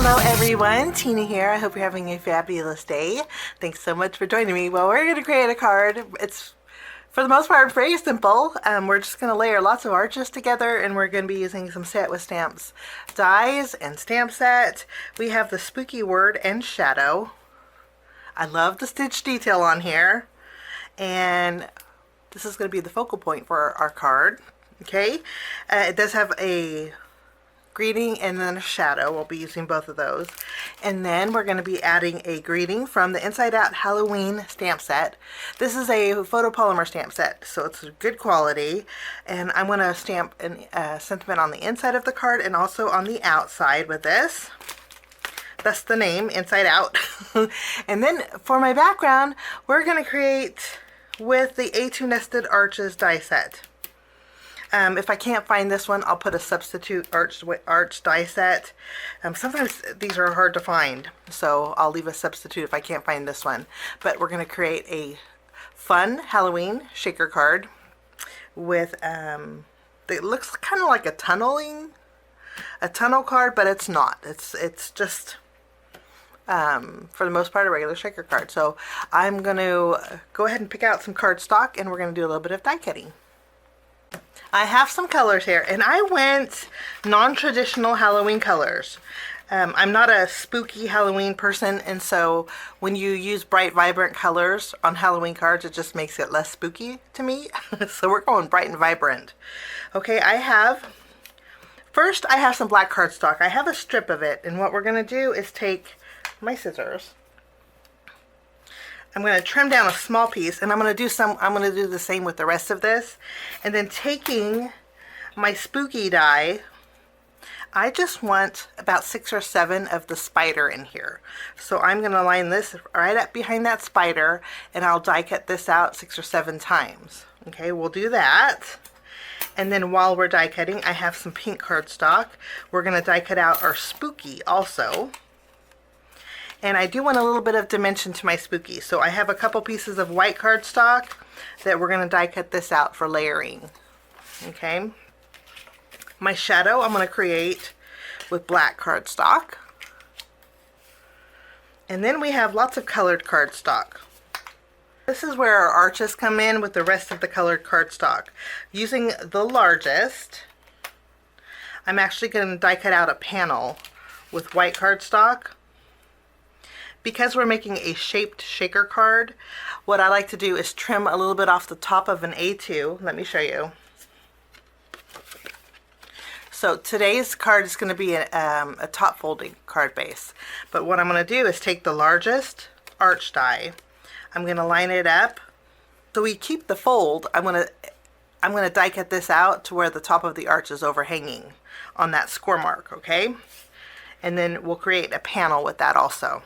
Hello everyone, Tina here. I hope you're having a fabulous day. Thanks so much for joining me. Well, we're going to create a card. It's, for the most part, very simple. We're just going to layer lots of arches together, and we're going to be using some Set with Stamps dies and stamp set. We have the spooky word and shadow. I love the stitch detail on here. And this is going to be the focal point for our card. Okay, it does have a greeting and then a shadow. We'll be using both of those. And then we're going to be adding a greeting from the Inside Out Halloween stamp set. This is a photopolymer stamp set, so it's good quality. And I'm going to stamp a sentiment on the inside of the card and also on the outside with this. That's the name, Inside Out. And then for my background, we're going to create with the A2 Nested Arches die set. If I can't find this one, I'll put a substitute arch die set. Sometimes these are hard to find, so I'll leave a substitute if I can't find this one. But we're going to create a fun Halloween shaker card with, it looks kind of like a tunnel card, but it's not. It's just, for the most part, a regular shaker card. So I'm going to go ahead and pick out some cardstock, and we're going to do a little bit of die cutting. I have some colors here, and I went non-traditional Halloween colors. I'm not a spooky Halloween person, and so when you use bright, vibrant colors on Halloween cards, it just makes it less spooky to me. So we're going bright and vibrant. Okay, first I have some black cardstock. I have a strip of it, and what we're going to do is take my scissors. I'm going to trim down a small piece, and I'm going to do the same with the rest of this. And then taking my spooky die, I just want about 6 or 7 of the spider in here. So I'm going to line this right up behind that spider, and I'll die cut this out 6 or 7 times. Okay, we'll do that. And then while we're die cutting, I have some pink cardstock. We're going to die cut out our spooky also. And I do want a little bit of dimension to my spooky. So I have a couple pieces of white cardstock that we're going to die cut this out for layering. Okay. My shadow I'm going to create with black cardstock. And then we have lots of colored cardstock. This is where our arches come in with the rest of the colored cardstock. Using the largest, I'm actually going to die cut out a panel with white cardstock. Because we're making a shaped shaker card, what I like to do is trim a little bit off the top of an A2. Let me show you. So today's card is going to be a top folding card base. But what I'm going to do is take the largest arch die. I'm going to line it up. So we keep the fold. I'm going to die cut this out to where the top of the arch is overhanging on that score mark, okay? And then we'll create a panel with that also.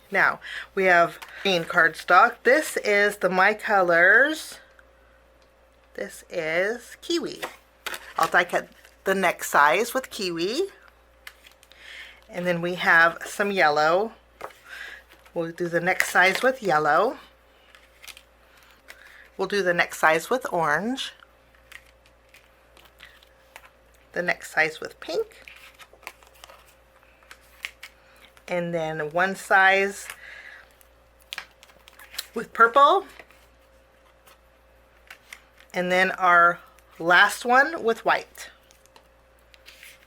Now, we have green cardstock. This is the My Colors. This is Kiwi. I'll die cut the next size with Kiwi. And then we have some yellow. We'll do the next size with yellow. We'll do the next size with orange. The next size with pink. And then one size with purple. And then our last one with white.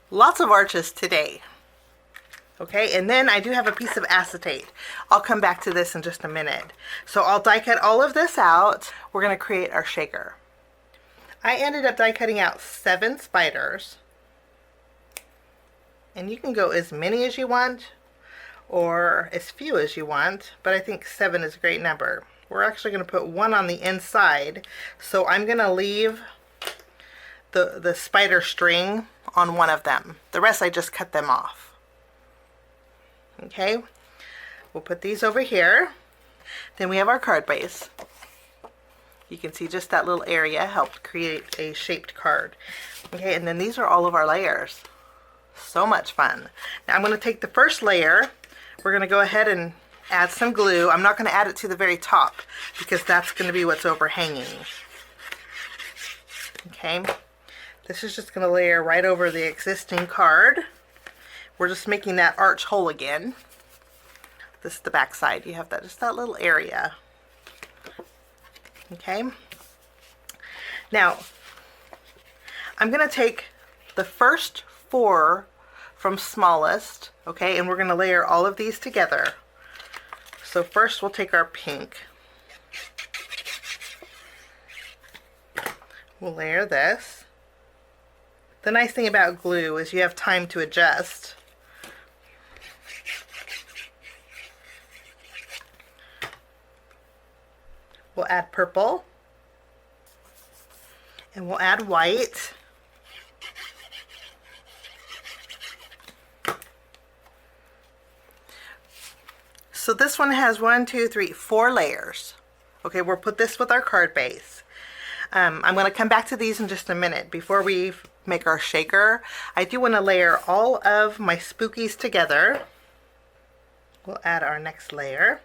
Lots of arches today. Okay, and then I do have a piece of acetate. I'll come back to this in just a minute. So I'll die cut all of this out. We're going to create our shaker. I ended up die cutting out 7 spiders. And you can go as many as you want, or as few as you want, but I think 7 is a great number. We're actually going to put 1 on the inside, so I'm going to leave the spider string on one of them. The rest I just cut them off. Okay, we'll put these over here. Then we have our card base. You can see just that little area helped create a shaped card. Okay, and then these are all of our layers. So much fun. Now I'm going to take the first layer. We're going to go ahead and add some glue. I'm not going to add it to the very top because that's going to be what's overhanging. Okay, this is just going to layer right over the existing card. we're just making that arch whole again. This is the back side. You have that, just that little area. Okay. Now, I'm going to take the first 4 from smallest, okay, and we're going to layer all of these together. So first we'll take our pink. We'll layer this. The nice thing about glue is you have time to adjust. We'll add purple. And we'll add white. So this one has 4 layers. Okay, we'll put this with our card base. I'm going to come back to these in just a minute. Before we make our shaker, I do want to layer all of my spookies together. We'll add our next layer.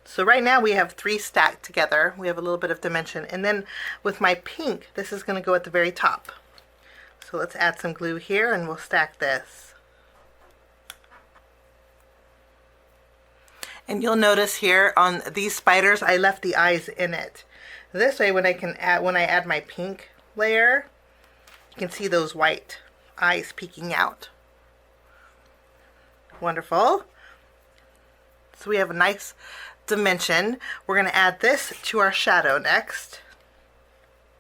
So right now we have 3 stacked together. We have a little bit of dimension. And then with my pink, this is going to go at the very top. So let's add some glue here and we'll stack this. And you'll notice here on these spiders, I left the eyes in it. This way when I add my pink layer, you can see those white eyes peeking out. Wonderful. So we have a nice dimension. We're going to add this to our shadow next.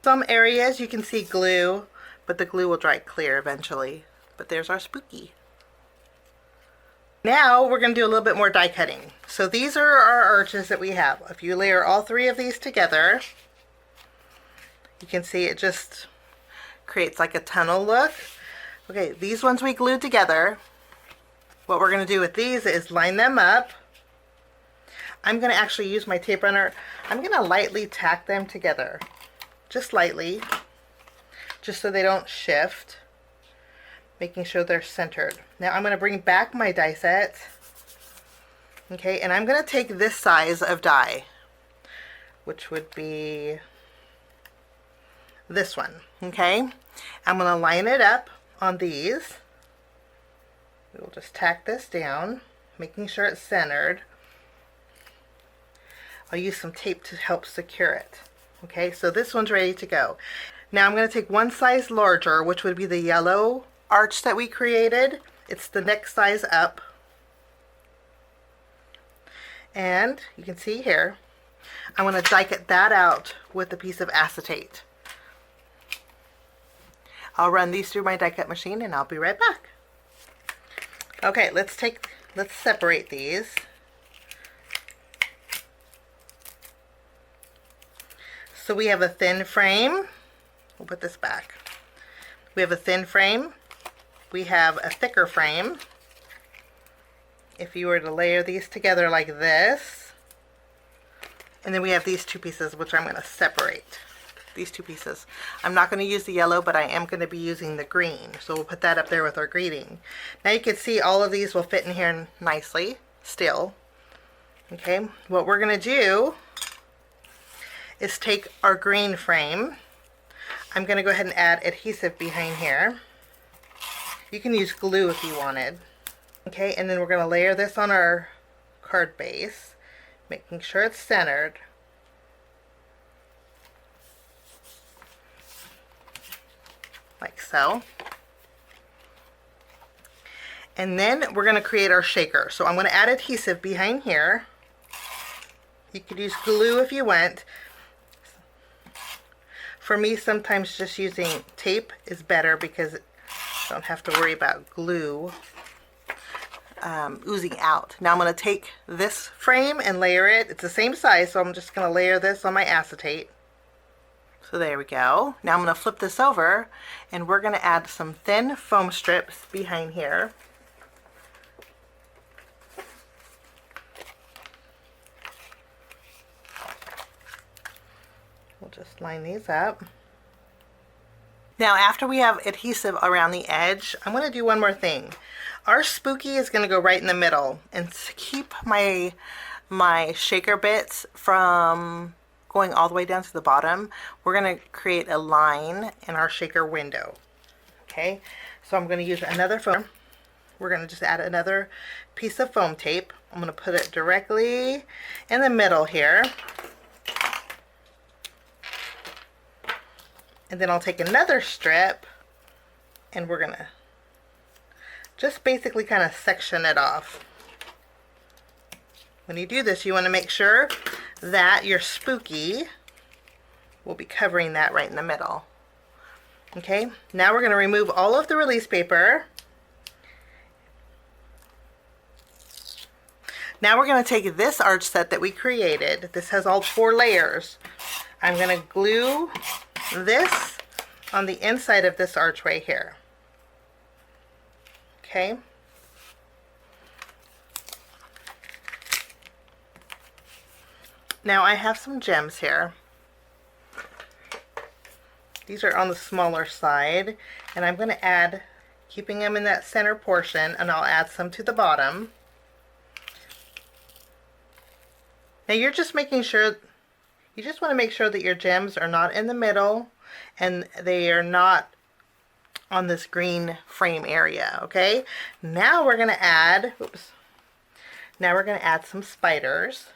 Some areas you can see glue, but the glue will dry clear eventually. But there's our spooky. Now we're going to do a little bit more die cutting. So these are our arches that we have. If you layer all 3 of these together, you can see it just creates like a tunnel look. Okay, these ones we glued together. What we're going to do with these is line them up. I'm going to actually use my tape runner. I'm going to lightly tack them together. Just lightly. Just so they don't shift. Making sure they're centered. Now I'm going to bring back my die set. Okay, and I'm going to take this size of die, which would be this one. Okay, I'm going to line it up on these. We'll just tack this down, making sure it's centered. I'll use some tape to help secure it. Okay, so this one's ready to go. Now I'm going to take one size larger, which would be the yellow arch that we created. It's the next size up. And you can see here, I'm going to die cut that out with a piece of acetate. I'll run these through my die cut machine and I'll be right back. Okay, let's separate these. So we have a thin frame. We'll put this back. We have a thin frame. We have a thicker frame. If you were to layer these together like this, and then we have these 2 pieces, which I'm going to separate. These 2 pieces. I'm not going to use the yellow, but I am going to be using the green. So we'll put that up there with our greeting. Now you can see all of these will fit in here nicely still. Okay, what we're going to do is take our green frame. I'm going to go ahead and add adhesive behind here. You can use glue if you wanted. Okay, and then we're going to layer this on our card base, making sure it's centered. Like so. And then we're going to create our shaker. So I'm going to add adhesive behind here. You could use glue if you want. For me, sometimes just using tape is better because I don't have to worry about glue oozing out. Now I'm going to take this frame and layer it. It's the same size, so I'm just going to layer this on my acetate. So there we go. Now I'm going to flip this over and we're going to add some thin foam strips behind here. We'll just line these up. Now after we have adhesive around the edge, I'm going to do one more thing. Our spooky is going to go right in the middle, and to keep my shaker bits from going all the way down to the bottom, we're going to create a line in our shaker window. Okay, so I'm going to use another foam. we're going to just add another piece of foam tape. I'm going to put it directly in the middle here. And then I'll take another strip and we're going to just basically kind of section it off. When you do this, you want to make sure that your spooky will be covering that right in the middle. Okay, now we're going to remove all of the release paper. Now we're going to take this arch set that we created. This has all 4 layers. I'm going to glue this on the inside of this archway here. Okay. Now I have some gems here. These are on the smaller side, and I'm going to add, keeping them in that center portion, and I'll add some to the bottom. Now you're just making sure, you just want to make sure that your gems are not in the middle and they are not on this green frame area, okay? Now we're going to add, now we're going to add some spiders.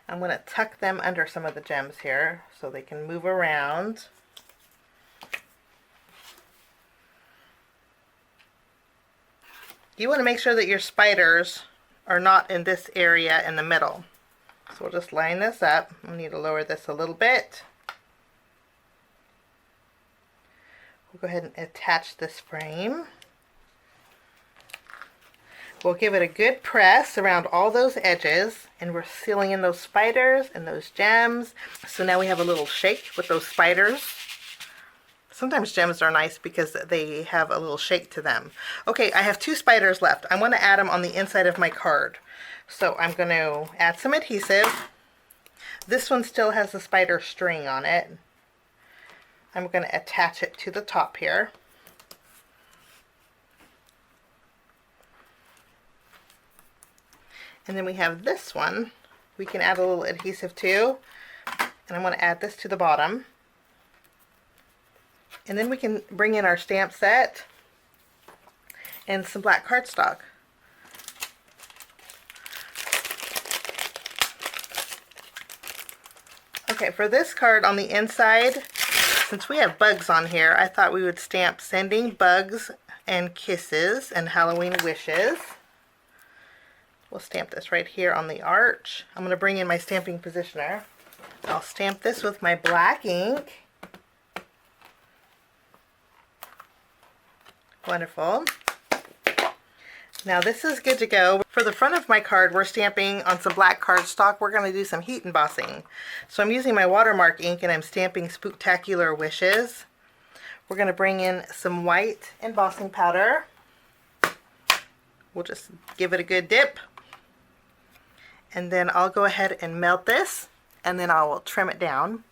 I'm going to tuck them under some of the gems here so they can move around. You want to make sure that your spiders are not in this area in the middle. So we'll just line this up. I need to lower this a little bit. We'll go ahead and attach this frame. We'll give it a good press around all those edges, and we're sealing in those spiders and those gems. So now we have a little shake with those spiders. Sometimes gems are nice because they have a little shake to them. Okay, I have 2 spiders left. I want to add them on the inside of my card. So I'm going to add some adhesive. This one still has the spider string on it. I'm going to attach it to the top here. And then we have this one. We can add a little adhesive too. And I'm going to add this to the bottom. And then we can bring in our stamp set and some black cardstock. Okay, for this card on the inside, since we have bugs on here, I thought we would stamp sending bugs and kisses and Halloween wishes. We'll stamp this right here on the arch. I'm going to bring in my stamping positioner. I'll stamp this with my black ink. Wonderful. Now this is good to go. For the front of my card, we're stamping on some black cardstock. We're going to do some heat embossing. So I'm using my watermark ink and I'm stamping Spooktacular Wishes. We're going to bring in some white embossing powder. We'll just give it a good dip. And then I'll go ahead and melt this, and then I will trim it down.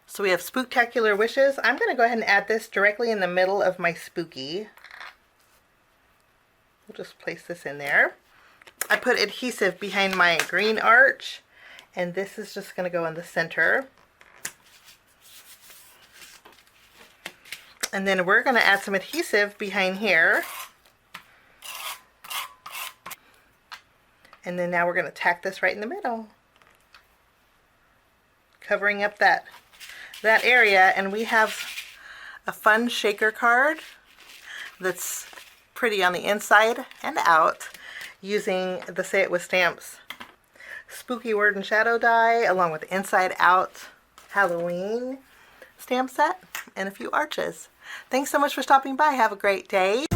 So we have Spooktacular Wishes. I'm going to go ahead and add this directly in the middle of my spooky. We'll just place this in there. I put adhesive behind my green arch, and this is just going to go in the center. And then we're going to add some adhesive behind here. And then now we're going to tack this right in the middle, covering up that area. And we have a fun shaker card that's pretty on the inside and out, using the Say It With Stamps Spooky Word and Shadow die, along with Inside Out Halloween stamp set and a few arches. Thanks so much for stopping by. Have a great day.